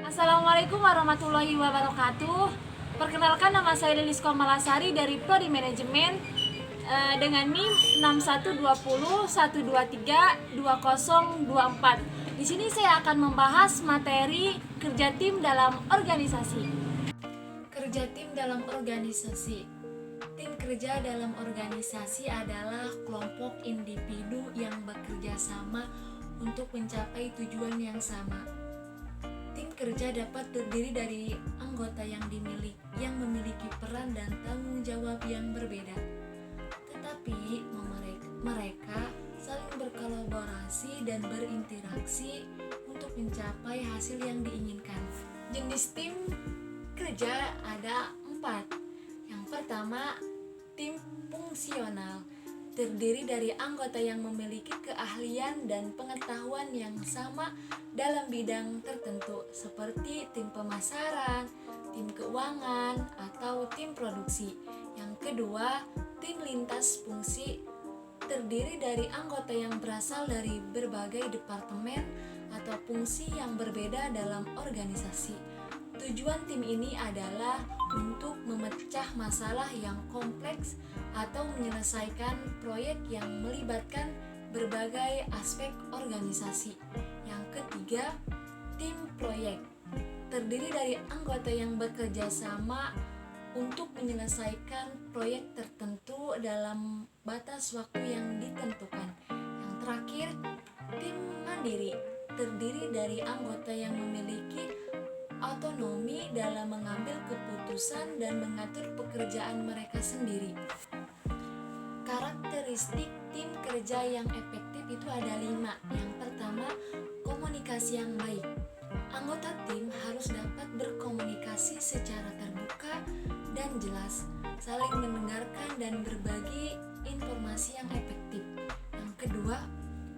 Assalamualaikum warahmatullahi wabarakatuh. Perkenalkan, nama saya Lilis Komalasari dari Prodi Manajemen dengan NIM 61201231232024. Di sini saya akan membahas materi kerja tim dalam organisasi. Kerja tim dalam organisasi. Tim kerja dalam organisasi adalah kelompok individu yang bekerja sama untuk mencapai tujuan yang sama. Tim kerja dapat terdiri dari anggota yang memiliki peran dan tanggung jawab yang berbeda, tetapi mereka saling berkolaborasi dan berinteraksi untuk mencapai hasil yang diinginkan. Jenis tim kerja ada 4. Yang pertama, tim fungsional, terdiri dari anggota yang memiliki keahlian dan pengetahuan yang sama dalam bidang tertentu, seperti tim pemasaran, tim keuangan, atau tim produksi. Yang kedua, tim lintas fungsi, terdiri dari anggota yang berasal dari berbagai departemen atau fungsi yang berbeda dalam organisasi. Tujuan tim ini adalah untuk memecah masalah yang kompleks atau menyelesaikan proyek yang melibatkan berbagai aspek organisasi. Yang ketiga, tim proyek, terdiri dari anggota yang bekerja sama untuk menyelesaikan proyek tertentu dalam batas waktu yang ditentukan. Yang terakhir, tim mandiri, terdiri dari anggota yang memiliki otonomi dalam mengambil keputusan dan mengatur pekerjaan mereka sendiri. Karakteristik tim kerja yang efektif itu ada 5. Yang pertama, komunikasi yang baik. Anggota tim harus dapat berkomunikasi secara terbuka dan jelas, saling mendengarkan dan berbagi informasi yang efektif. Yang kedua,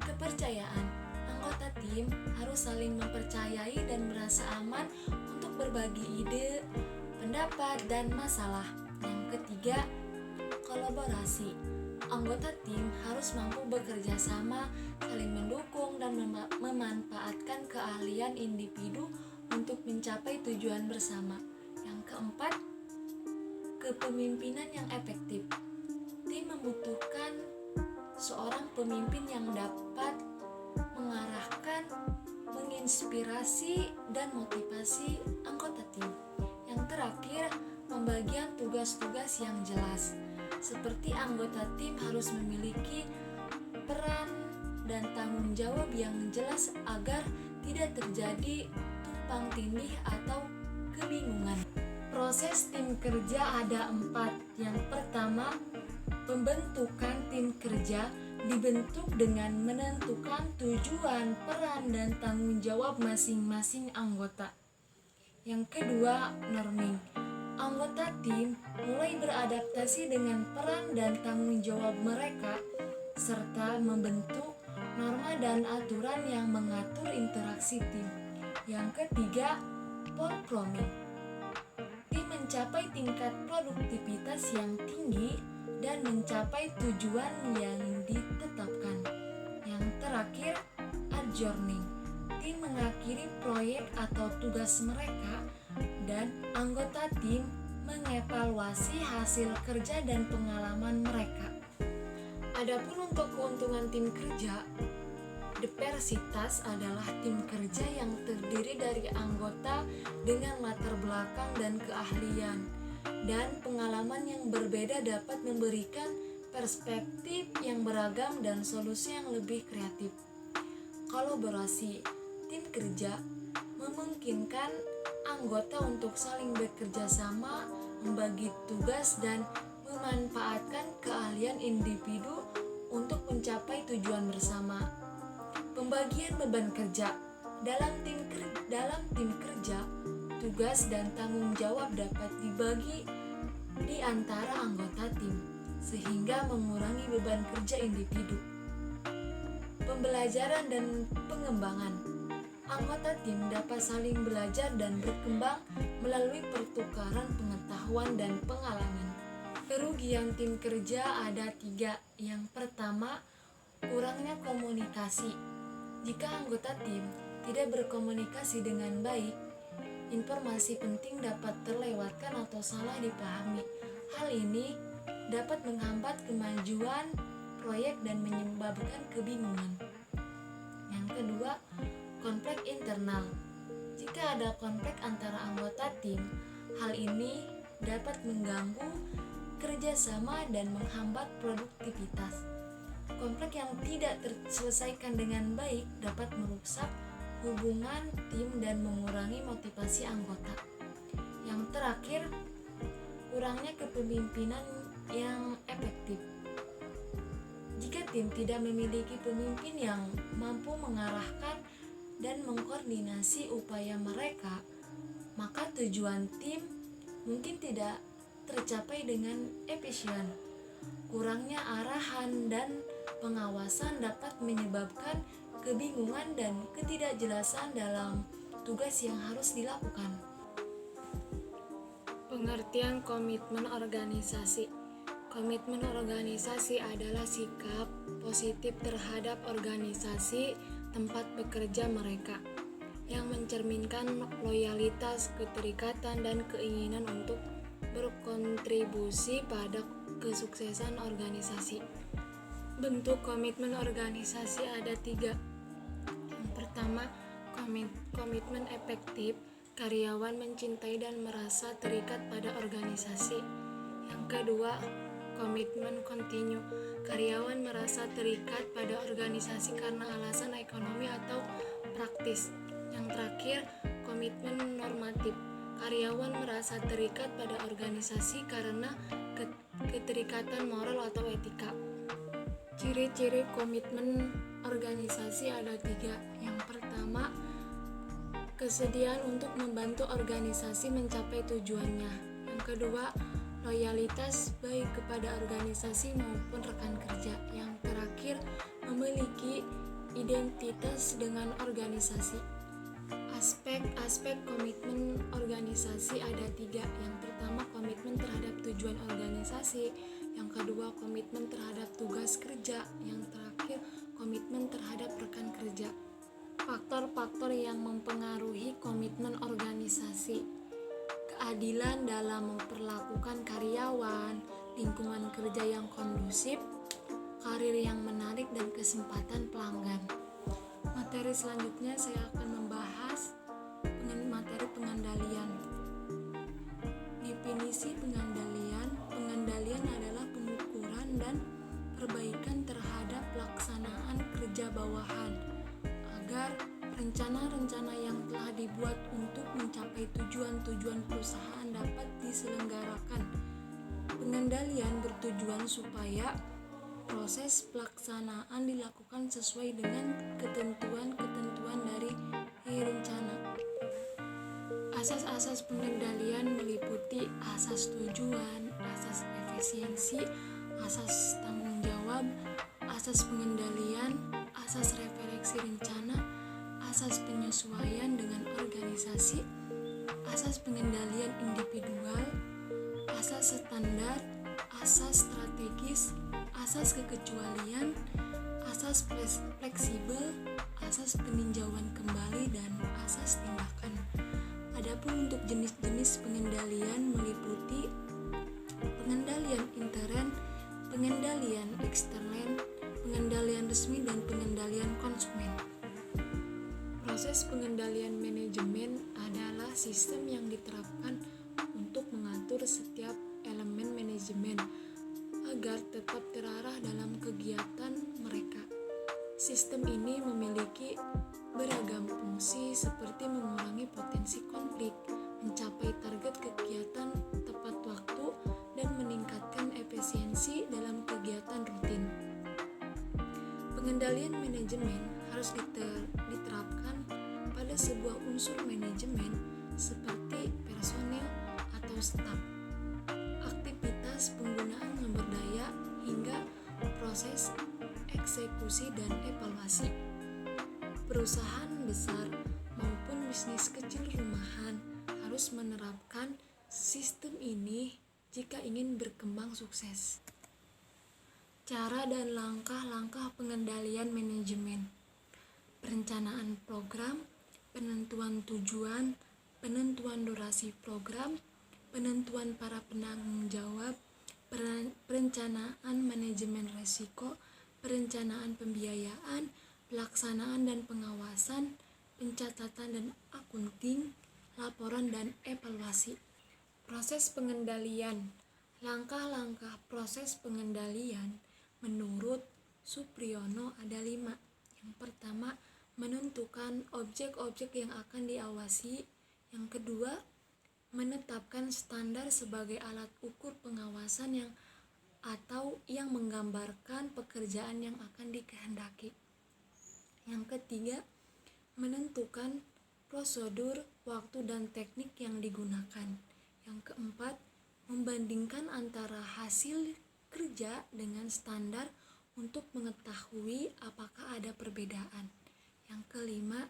kepercayaan. Anggota tim harus saling mempercayai dan merasa aman untuk berbagi ide, pendapat, dan masalah. Yang ketiga, kolaborasi. Anggota tim harus mampu bekerja sama, saling mendukung, dan memanfaatkan keahlian individu untuk mencapai tujuan bersama. Yang keempat, kepemimpinan yang efektif. Tim membutuhkan seorang pemimpin yang dapat mengarahkan, menginspirasi, dan motivasi anggota tim. Yang terakhir, pembagian tugas-tugas yang jelas. Seperti anggota tim harus memiliki peran dan tanggung jawab yang jelas agar tidak terjadi tumpang tindih atau kebingungan. Proses tim kerja ada 4. Yang pertama, pembentukan tim kerja dibentuk dengan menentukan tujuan, peran, dan tanggung jawab masing-masing anggota. Yang kedua, norming. Anggota tim mulai beradaptasi dengan peran dan tanggung jawab mereka, serta membentuk norma dan aturan yang mengatur interaksi tim. Yang ketiga, performing. Tim mencapai tingkat produktivitas yang tinggi dan mencapai tujuan yang ditetapkan. Yang terakhir, adjourning. Tim mengakhiri proyek atau tugas mereka dan anggota tim mengevaluasi hasil kerja dan pengalaman mereka. Adapun untuk keuntungan tim kerja, diversitas adalah tim kerja yang terdiri dari anggota dengan latar belakang dan keahlian dan pengalaman yang berbeda dapat memberikan perspektif yang beragam dan solusi yang lebih kreatif. Kolaborasi. Tim kerja memungkinkan anggota untuk saling bekerja sama, membagi tugas, dan memanfaatkan keahlian individu untuk mencapai tujuan bersama. Pembagian beban kerja. Dalam tim kerja, tugas dan tanggung jawab dapat dibagi di antara anggota tim, sehingga mengurangi beban kerja individu. Pembelajaran dan pengembangan. Anggota tim dapat saling belajar dan berkembang melalui pertukaran pengetahuan dan pengalaman. Kerugian tim kerja ada 3. Yang pertama, kurangnya komunikasi. Jika anggota tim tidak berkomunikasi dengan baik, informasi penting dapat terlewatkan atau salah dipahami. Hal ini dapat menghambat kemajuan proyek dan menyebabkan kebingungan. Yang kedua, konflik internal. Jika ada konflik antara anggota tim, hal ini dapat mengganggu kerjasama dan menghambat produktivitas. Konflik yang tidak terselesaikan dengan baik dapat merusak hubungan tim dan mengurangi motivasi anggota. Yang terakhir, kurangnya kepemimpinan yang efektif. Jika tim tidak memiliki pemimpin yang mampu mengarahkan dan mengkoordinasi upaya mereka, maka tujuan tim mungkin tidak tercapai dengan efisien. Kurangnya arahan dan pengawasan dapat menyebabkan kebingungan dan ketidakjelasan dalam tugas yang harus dilakukan. Pengertian komitmen organisasi. Komitmen organisasi adalah sikap positif terhadap organisasi tempat bekerja mereka, yang mencerminkan loyalitas, keterikatan, dan keinginan untuk berkontribusi pada kesuksesan organisasi. Bentuk komitmen organisasi ada 3. Yang pertama, komitmen efektif. Karyawan mencintai dan merasa terikat pada organisasi. Yang kedua, komitmen kontinu. Karyawan merasa terikat pada organisasi karena alasan ekonomi atau praktis. Yang terakhir, komitmen normatif. Karyawan merasa terikat pada organisasi karena keterikatan moral atau etika. Ciri-ciri komitmen organisasi ada 3. Yang pertama, kesediaan untuk membantu organisasi mencapai tujuannya. Yang kedua, loyalitas baik kepada organisasi maupun rekan kerja. Yang terakhir, memiliki identitas dengan organisasi. Aspek komitmen organisasi ada 3. Yang pertama, komitmen terhadap tujuan organisasi. Yang kedua, komitmen terhadap tugas kerja. Yang terakhir, komitmen terhadap rekan kerja. Faktor-faktor yang mempengaruhi komitmen organisasi: keadilan dalam memperlakukan karyawan, lingkungan kerja yang kondusif, karir yang menarik, dan kesempatan pelanggan. Materi selanjutnya saya akan membahas materi pengendalian. Definisi pengendalian. Pengendalian adalah pengukuran dan perbaikan terhadap pelaksanaan kerja bawahan agar rencana-rencana yang telah dibuat untuk mencapai tujuan-tujuan perusahaan dapat diselenggarakan. Pengendalian bertujuan supaya proses pelaksanaan dilakukan sesuai dengan ketentuan-ketentuan dari rencana. Asas-asas pengendalian meliputi asas tujuan, asas efisiensi, asas tanggung jawab, asas pengendalian, asas refleksi rencana, asas penyesuaian dengan organisasi, asas pengendalian individual, asas standar, asas strategis, asas kekecualian, asas fleksibel, asas peninjauan kembali, dan asas tindakan. Adapun untuk jenis-jenis pengendalian meliputi pengendalian intern, pengendalian eksternal, pengendalian resmi, dan pengendalian konsumen. Proses pengendalian manajemen adalah sistem yang diterapkan untuk mengatur setiap elemen manajemen agar tetap terarah dalam kegiatan mereka. Sistem ini memiliki beragam fungsi seperti mengurangi potensi konflik, mencapai target kegiatan tepat waktu, dan meningkatkan efisiensi dalam kegiatan rutin. Pengendalian manajemen harus diterapkan pada sebuah unsur manajemen seperti personil atau staf, aktivitas penggunaan sumber daya, hingga proses eksekusi dan evaluasi. Perusahaan besar maupun bisnis kecil rumahan harus menerapkan sistem ini jika ingin berkembang sukses. Cara dan langkah-langkah pengendalian manajemen: perencanaan program, penentuan tujuan, penentuan durasi program, penentuan para penanggung jawab, perencanaan manajemen risiko, perencanaan pembiayaan, pelaksanaan dan pengawasan, pencatatan dan akunting, laporan dan evaluasi. Proses pengendalian. Langkah-langkah proses pengendalian menurut Supriyono ada 5. Yang pertama, menentukan objek-objek yang akan diawasi. Yang kedua, menetapkan standar sebagai alat ukur pengawasan atau yang menggambarkan pekerjaan yang akan dikehendaki. Yang ketiga, menentukan prosedur, waktu dan teknik yang digunakan. Yang keempat, membandingkan antara hasil kerja dengan standar untuk mengetahui apakah ada perbedaan. Yang kelima,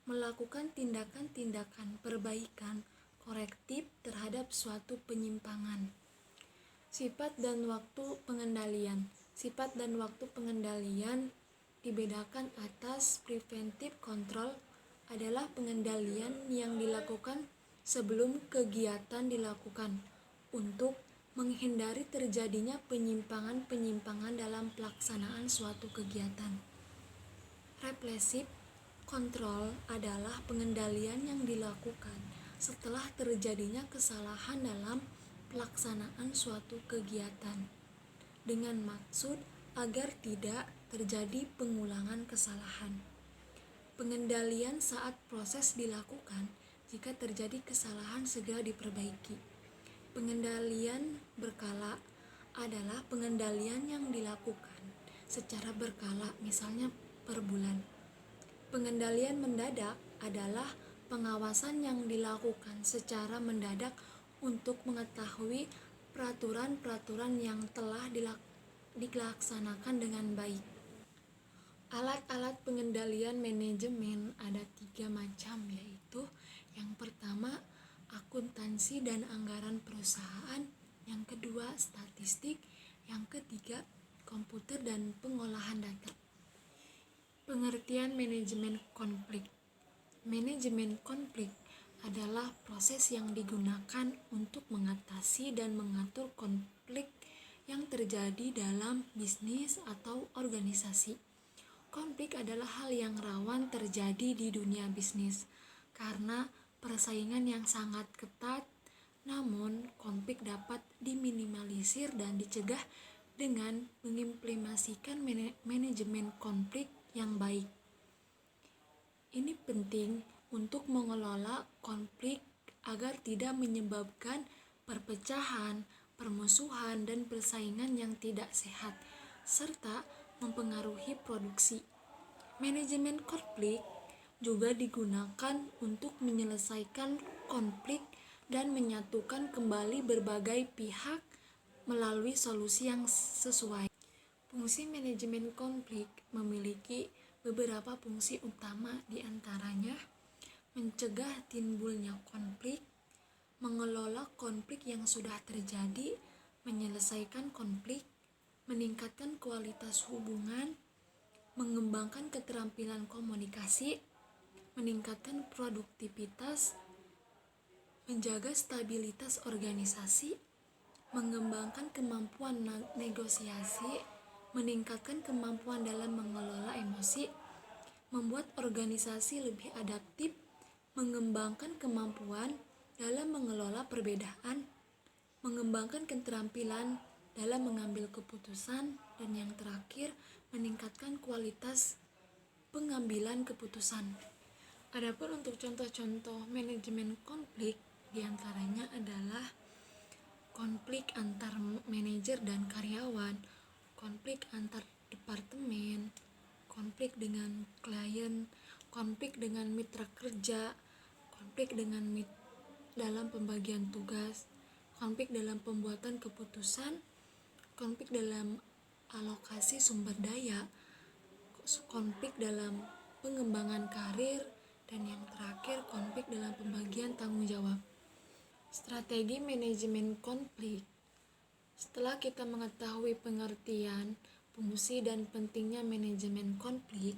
melakukan tindakan-tindakan perbaikan korektif terhadap suatu penyimpangan. Sifat dan waktu pengendalian. Sifat dan waktu pengendalian dibedakan atas preventive control adalah pengendalian yang dilakukan sebelum kegiatan dilakukan untuk menghindari terjadinya penyimpangan-penyimpangan dalam pelaksanaan suatu kegiatan. Repressive control adalah pengendalian yang dilakukan setelah terjadinya kesalahan dalam pelaksanaan suatu kegiatan dengan maksud agar tidak terjadi pengulangan kesalahan. Pengendalian saat proses dilakukan, jika terjadi kesalahan segera diperbaiki. Pengendalian berkala adalah pengendalian yang dilakukan secara berkala, misalnya per bulan. Pengendalian mendadak adalah pengawasan yang dilakukan secara mendadak untuk mengetahui peraturan-peraturan yang telah dilaksanakan dengan baik. Alat-alat pengendalian manajemen ada 3 macam, yaitu yang pertama, akuntansi dan anggaran perusahaan, yang kedua, statistik, yang ketiga, komputer dan pengolahan data. Pengertian manajemen konflik. Manajemen konflik adalah proses yang digunakan untuk mengatasi dan mengatur konflik yang terjadi dalam bisnis atau organisasi. Konflik adalah hal yang rawan terjadi di dunia bisnis karena persaingan yang sangat ketat, namun konflik dapat diminimalisir dan dicegah dengan mengimplementasikan manajemen konflik yang baik. Ini penting untuk mengelola konflik agar tidak menyebabkan perpecahan, permusuhan, dan persaingan yang tidak sehat, serta mempengaruhi produksi. Manajemen konflik juga digunakan untuk menyelesaikan konflik dan menyatukan kembali berbagai pihak melalui solusi yang sesuai. Fungsi manajemen konflik memiliki beberapa fungsi utama, diantaranya mencegah timbulnya konflik, mengelola konflik yang sudah terjadi, menyelesaikan konflik, meningkatkan kualitas hubungan, mengembangkan keterampilan komunikasi, meningkatkan produktivitas, menjaga stabilitas organisasi, mengembangkan kemampuan negosiasi, meningkatkan kemampuan dalam mengelola emosi, membuat organisasi lebih adaptif, mengembangkan kemampuan dalam mengelola perbedaan, mengembangkan keterampilan dalam mengambil keputusan, dan yang terakhir, meningkatkan kualitas pengambilan keputusan. Adapun untuk contoh-contoh manajemen konflik, diantaranya adalah konflik antar manajer dan karyawan, konflik antar departemen, konflik dengan klien, konflik dengan mitra kerja, konflik dengan dalam pembagian tugas, konflik dalam pembuatan keputusan, konflik dalam alokasi sumber daya, konflik dalam pengembangan karir, dan yang terakhir konflik dalam pembagian tanggung jawab. Strategi manajemen konflik. Setelah kita mengetahui pengertian, fungsi, dan pentingnya manajemen konflik,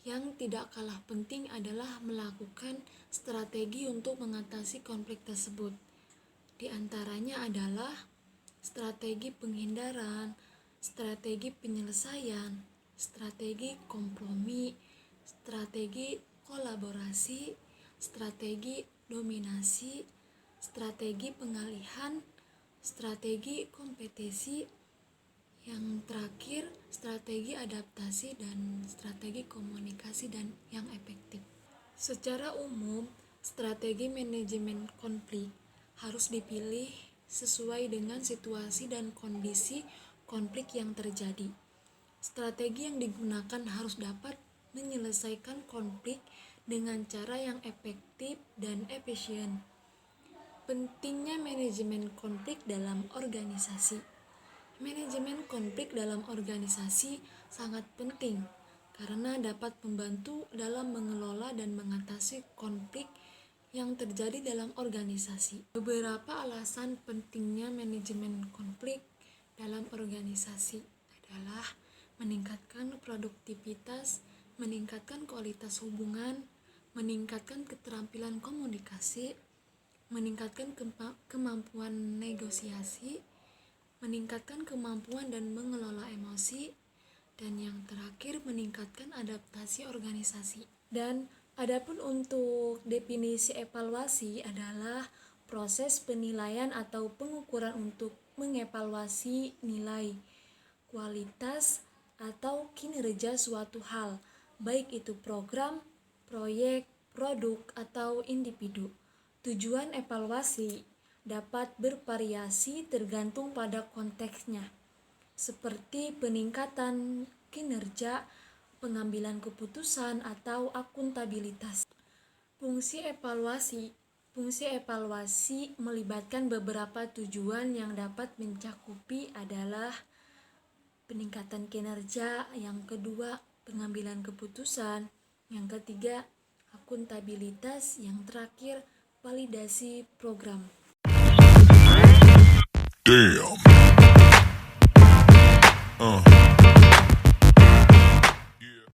Yang tidak kalah penting adalah melakukan strategi untuk mengatasi konflik tersebut. Di antaranya adalah strategi penghindaran, strategi penyelesaian, strategi kompromi, strategi kolaborasi, strategi dominasi, strategi pengalihan, strategi kompetisi, yang terakhir strategi adaptasi dan strategi komunikasi dan yang efektif. Secara umum, strategi manajemen konflik harus dipilih sesuai dengan situasi dan kondisi konflik yang terjadi. Strategi yang digunakan harus dapat menyelesaikan konflik dengan cara yang efektif dan efisien. Pentingnya manajemen konflik dalam organisasi. Manajemen konflik dalam organisasi sangat penting karena dapat membantu dalam mengelola dan mengatasi konflik yang terjadi dalam organisasi. Beberapa alasan pentingnya manajemen konflik dalam organisasi adalah meningkatkan produktivitas, meningkatkan kualitas hubungan, meningkatkan keterampilan komunikasi, meningkatkan kemampuan negosiasi, meningkatkan kemampuan dan mengelola emosi, dan yang terakhir meningkatkan adaptasi organisasi. Dan adapun untuk definisi evaluasi adalah proses penilaian atau pengukuran untuk mengevaluasi nilai, kualitas, atau kinerja suatu hal, baik itu program, proyek, produk, atau individu. Tujuan evaluasi dapat bervariasi tergantung pada konteksnya, seperti peningkatan kinerja, pengambilan keputusan, atau akuntabilitas. Fungsi evaluasi melibatkan beberapa tujuan yang dapat mencakupi adalah peningkatan kinerja, yang kedua pengambilan keputusan, yang ketiga akuntabilitas, yang terakhir validasi program. Damn.